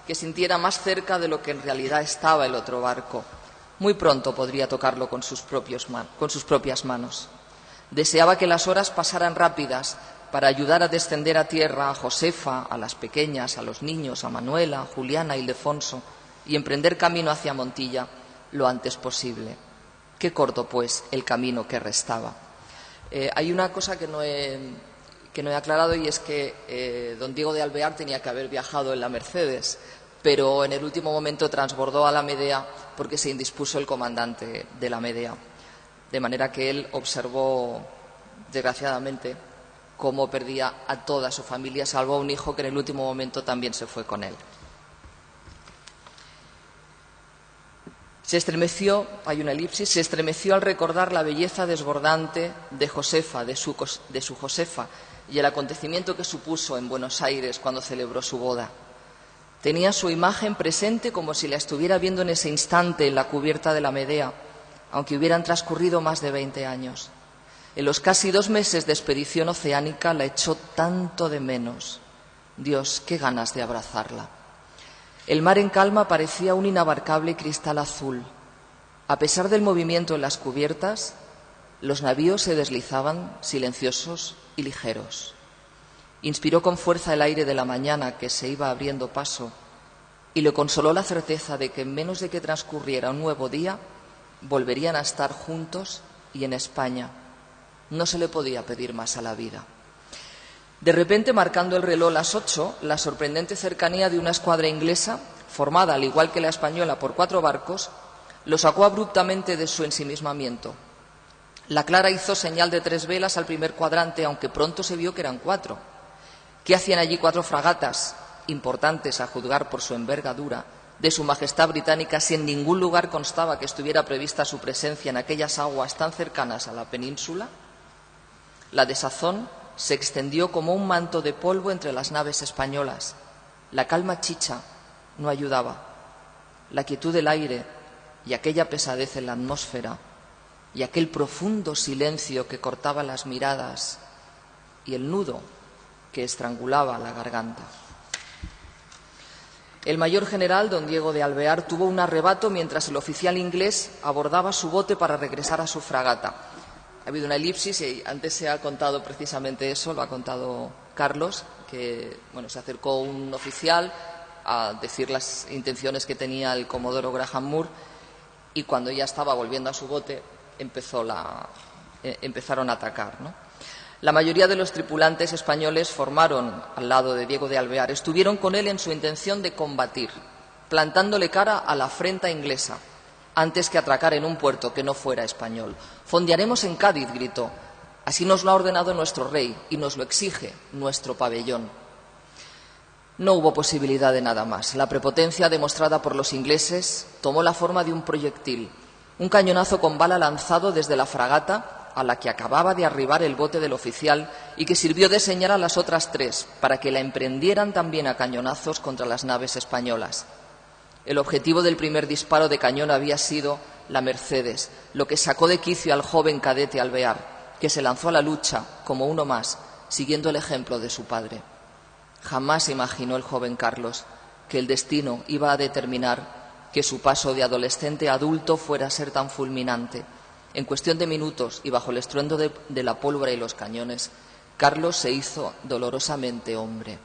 que sintiera más cerca de lo que en realidad estaba el otro barco. Muy pronto podría tocarlo con sus propias manos. Deseaba que las horas pasaran rápidas para ayudar a descender a tierra a Josefa, a las pequeñas, a los niños, a Manuela, a Juliana, a Ildefonso, y emprender camino hacia Montilla lo antes posible. Qué corto, pues, el camino que restaba. Hay una cosa que no he aclarado, y es que don Diego de Alvear tenía que haber viajado en la Mercedes, pero en el último momento transbordó a la Medea porque se indispuso el comandante de la Medea. De manera que él observó, desgraciadamente, cómo perdía a toda su familia, salvo a un hijo que en el último momento también se fue con él. Se estremeció, hay una elipsis, se estremeció al recordar la belleza desbordante de Josefa, de su Josefa, y el acontecimiento que supuso en Buenos Aires cuando celebró su boda. Tenía su imagen presente como si la estuviera viendo en ese instante en la cubierta de la Medea, aunque hubieran transcurrido más de 20 años. En los casi 2 meses de expedición oceánica la echó tanto de menos. Dios, qué ganas de abrazarla. El mar en calma parecía un inabarcable cristal azul. A pesar del movimiento en las cubiertas, los navíos se deslizaban silenciosos y ligeros. Inspiró con fuerza el aire de la mañana que se iba abriendo paso y le consoló la certeza de que en menos de que transcurriera un nuevo día volverían a estar juntos y en España. No se le podía pedir más a la vida. De repente, marcando el reloj las 8, la sorprendente cercanía de una escuadra inglesa, formada al igual que la española por 4 barcos, lo sacó abruptamente de su ensimismamiento. La Clara hizo señal de 3 velas al primer cuadrante, aunque pronto se vio que eran 4. ¿Qué hacían allí 4 fragatas, importantes a juzgar por su envergadura, de Su Majestad Británica, si en ningún lugar constaba que estuviera prevista su presencia en aquellas aguas tan cercanas a la península? La desazón se extendió como un manto de polvo entre las naves españolas. La calma chicha no ayudaba. La quietud del aire y aquella pesadez en la atmósfera y aquel profundo silencio que cortaba las miradas y el nudo que estrangulaba la garganta. El mayor general, don Diego de Alvear, tuvo un arrebato mientras el oficial inglés abordaba su bote para regresar a su fragata. Ha habido una elipsis y antes se ha contado precisamente eso, lo ha contado Carlos, que se acercó un oficial a decir las intenciones que tenía el comodoro Graham Moore y cuando ya estaba volviendo a su bote empezaron a atacar, ¿no? La mayoría de los tripulantes españoles formaron al lado de Diego de Alvear, estuvieron con él en su intención de combatir, plantándole cara a la afrenta inglesa, antes que atracar en un puerto que no fuera español. «Fondearemos en Cádiz», gritó. «Así nos lo ha ordenado nuestro rey y nos lo exige nuestro pabellón». No hubo posibilidad de nada más. La prepotencia demostrada por los ingleses tomó la forma de un proyectil, un cañonazo con bala lanzado desde la fragata a la que acababa de arribar el bote del oficial y que sirvió de señal a las otras 3 para que la emprendieran también a cañonazos contra las naves españolas. El objetivo del primer disparo de cañón había sido la Mercedes, lo que sacó de quicio al joven cadete Alvear, que se lanzó a la lucha como uno más, siguiendo el ejemplo de su padre. Jamás imaginó el joven Carlos que el destino iba a determinar que su paso de adolescente a adulto fuera a ser tan fulminante. En cuestión de minutos y bajo el estruendo de la pólvora y los cañones, Carlos se hizo dolorosamente hombre.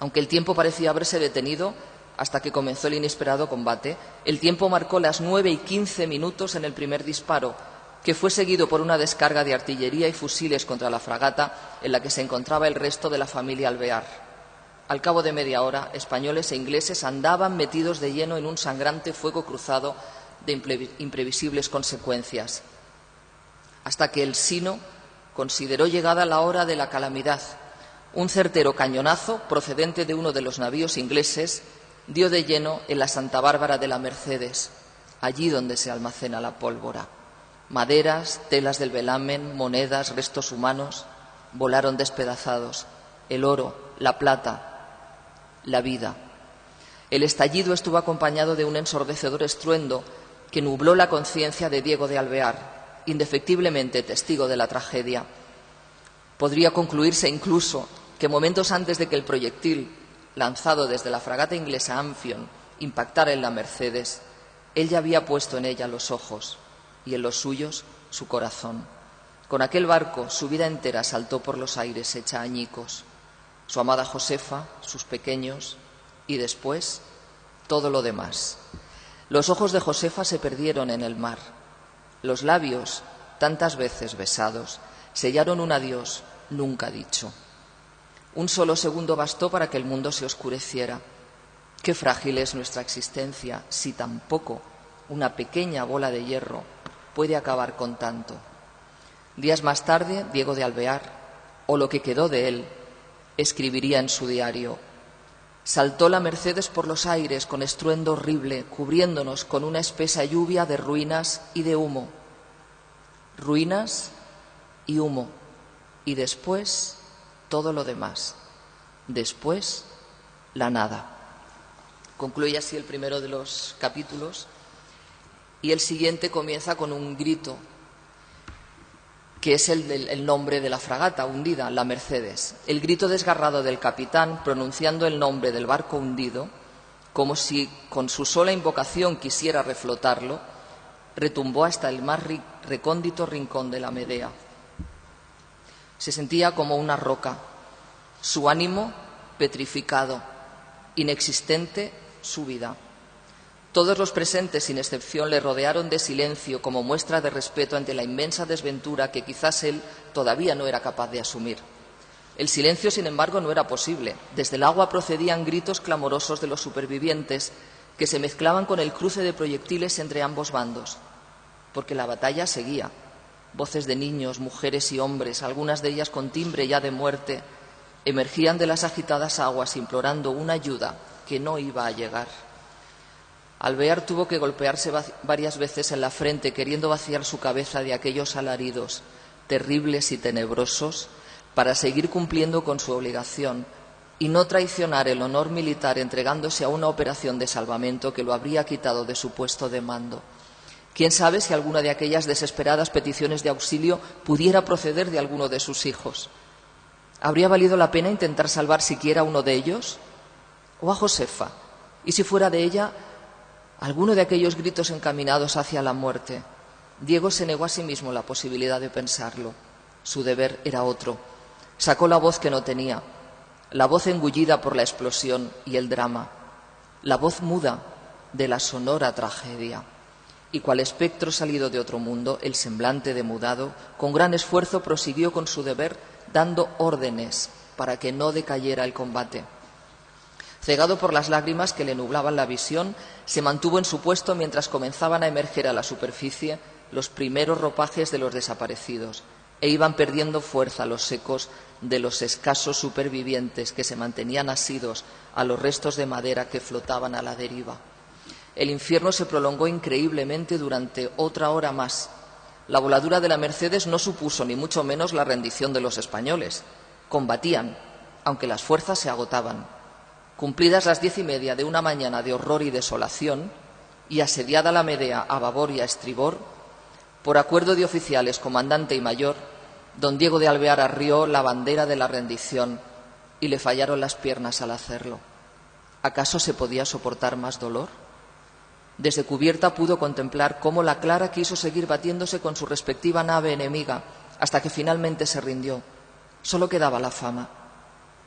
Aunque el tiempo parecía haberse detenido hasta que comenzó el inesperado combate, el tiempo marcó las 9:15 en el primer disparo, que fue seguido por una descarga de artillería y fusiles contra la fragata en la que se encontraba el resto de la familia Alvear. Al cabo de media hora, españoles e ingleses andaban metidos de lleno en un sangrante fuego cruzado de imprevisibles consecuencias, hasta que el Sino consideró llegada la hora de la calamidad. Un certero cañonazo procedente de uno de los navíos ingleses dio de lleno en la Santa Bárbara de la Mercedes, allí donde se almacena la pólvora. Maderas, telas del velamen, monedas, restos humanos volaron despedazados. El oro, la plata, la vida. El estallido estuvo acompañado de un ensordecedor estruendo que nubló la conciencia de Diego de Alvear, indefectiblemente testigo de la tragedia. Podría concluirse incluso que momentos antes de que el proyectil lanzado desde la fragata inglesa Amphion impactara en la Mercedes, él ya había puesto en ella los ojos y en los suyos su corazón. Con aquel barco su vida entera saltó por los aires hecha añicos. Su amada Josefa, sus pequeños y después todo lo demás. Los ojos de Josefa se perdieron en el mar. Los labios, tantas veces besados, sellaron un adiós nunca dicho. Un solo segundo bastó para que el mundo se oscureciera. Qué frágil es nuestra existencia si tampoco una pequeña bola de hierro puede acabar con tanto. Días más tarde, Diego de Alvear, o lo que quedó de él, escribiría en su diario: saltó la Mercedes por los aires con estruendo horrible, cubriéndonos con una espesa lluvia de ruinas y de humo. Ruinas y humo. Y después todo lo demás. Después la nada. Concluye así el primero de los capítulos y el siguiente comienza con un grito que es el nombre de la fragata hundida, la Mercedes. El grito desgarrado del capitán pronunciando el nombre del barco hundido, como si con su sola invocación quisiera reflotarlo, retumbó hasta el más recóndito rincón de la Medea. Se sentía como una roca, su ánimo petrificado, inexistente su vida. Todos los presentes, sin excepción, le rodearon de silencio como muestra de respeto ante la inmensa desventura que quizás él todavía no era capaz de asumir. El silencio, sin embargo, no era posible. Desde el agua procedían gritos clamorosos de los supervivientes que se mezclaban con el cruce de proyectiles entre ambos bandos, porque la batalla seguía. Voces de niños, mujeres y hombres, algunas de ellas con timbre ya de muerte, emergían de las agitadas aguas implorando una ayuda que no iba a llegar. Alvear tuvo que golpearse varias veces en la frente, queriendo vaciar su cabeza de aquellos alaridos terribles y tenebrosos, para seguir cumpliendo con su obligación y no traicionar el honor militar entregándose a una operación de salvamento que lo habría quitado de su puesto de mando. ¿Quién sabe si alguna de aquellas desesperadas peticiones de auxilio pudiera proceder de alguno de sus hijos? ¿Habría valido la pena intentar salvar siquiera a uno de ellos? ¿O a Josefa? ¿Y si fuera de ella alguno de aquellos gritos encaminados hacia la muerte? Diego se negó a sí mismo la posibilidad de pensarlo. Su deber era otro. Sacó la voz que no tenía, la voz engullida por la explosión y el drama, la voz muda de la sonora tragedia. Y cual espectro salido de otro mundo, el semblante demudado, con gran esfuerzo prosiguió con su deber, dando órdenes para que no decayera el combate. Cegado por las lágrimas que le nublaban la visión, se mantuvo en su puesto mientras comenzaban a emerger a la superficie los primeros ropajes de los desaparecidos e iban perdiendo fuerza los ecos de los escasos supervivientes que se mantenían asidos a los restos de madera que flotaban a la deriva. El infierno se prolongó increíblemente durante otra hora más. La voladura de la Mercedes no supuso ni mucho menos la rendición de los españoles. Combatían, aunque las fuerzas se agotaban. Cumplidas las 10:30 de una mañana de horror y desolación, y asediada la Medea a babor y a estribor, por acuerdo de oficiales, comandante y mayor, don Diego de Alvear arrió la bandera de la rendición y le fallaron las piernas al hacerlo. ¿Acaso se podía soportar más dolor? Desde cubierta pudo contemplar cómo la Clara quiso seguir batiéndose con su respectiva nave enemiga hasta que finalmente se rindió. Solo quedaba la Fama.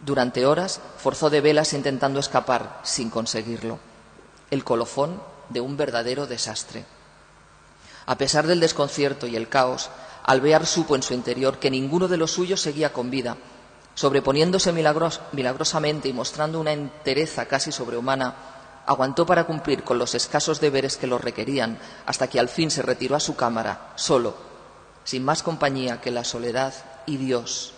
Durante horas forzó de velas intentando escapar, sin conseguirlo. El colofón de un verdadero desastre. A pesar del desconcierto y el caos, Alvear supo en su interior que ninguno de los suyos seguía con vida. Sobreponiéndose milagrosamente y mostrando una entereza casi sobrehumana, aguantó para cumplir con los escasos deberes que lo requerían, hasta que al fin se retiró a su cámara, solo, sin más compañía que la soledad y Dios,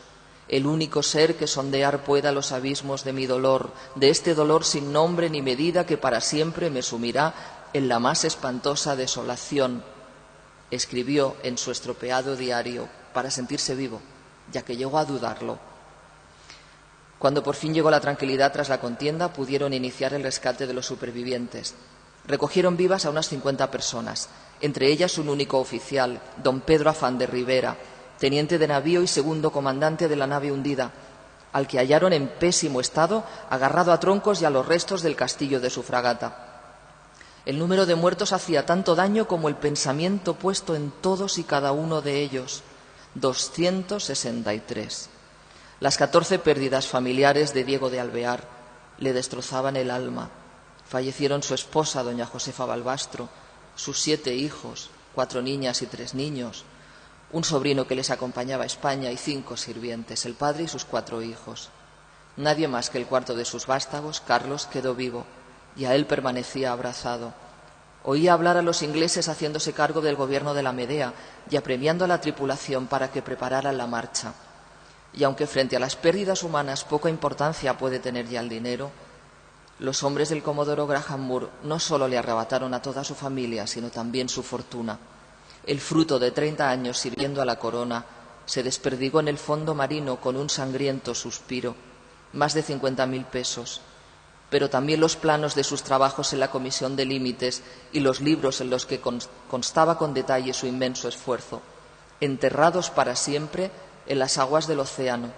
el único ser que sondear pueda los abismos de mi dolor, de este dolor sin nombre ni medida que para siempre me sumirá en la más espantosa desolación. Escribió en su estropeado diario para sentirse vivo, ya que llegó a dudarlo. Cuando por fin llegó la tranquilidad tras la contienda, pudieron iniciar el rescate de los supervivientes. Recogieron vivas a unas 50 personas, entre ellas un único oficial, don Pedro Afán de Rivera, teniente de navío y segundo comandante de la nave hundida, al que hallaron en pésimo estado, agarrado a troncos y a los restos del castillo de su fragata. El número de muertos hacía tanto daño como el pensamiento puesto en todos y cada uno de ellos, 263. Las 14 pérdidas familiares de Diego de Alvear le destrozaban el alma. Fallecieron su esposa, doña Josefa Balbastro, sus 7 hijos, 4 niñas y 3 niños, un sobrino que les acompañaba a España y 5 sirvientes, el padre y sus 4 hijos. Nadie más que el cuarto de sus vástagos, Carlos, quedó vivo, y a él permanecía abrazado. Oía hablar a los ingleses haciéndose cargo del gobierno de la Medea y apremiando a la tripulación para que prepararan la marcha. Y aunque frente a las pérdidas humanas poca importancia puede tener ya el dinero, los hombres del comodoro Graham Moore no solo le arrebataron a toda su familia, sino también su fortuna. El fruto de 30 años sirviendo a la corona se desperdigó en el fondo marino con un sangriento suspiro, más de 50.000 pesos, pero también los planos de sus trabajos en la Comisión de Límites y los libros en los que constaba con detalle su inmenso esfuerzo, enterrados para siempre en las aguas del océano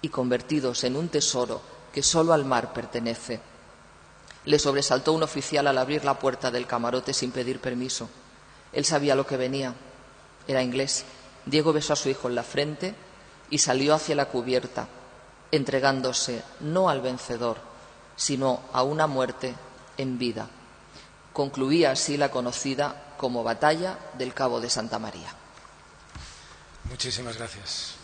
y convertidos en un tesoro que solo al mar pertenece. Le sobresaltó un oficial al abrir la puerta del camarote sin pedir permiso. Él sabía lo que venía. Era inglés. Diego besó a su hijo en la frente y salió hacia la cubierta, entregándose no al vencedor, sino a una muerte en vida. Concluía así la conocida como Batalla del Cabo de Santa María. Muchísimas gracias.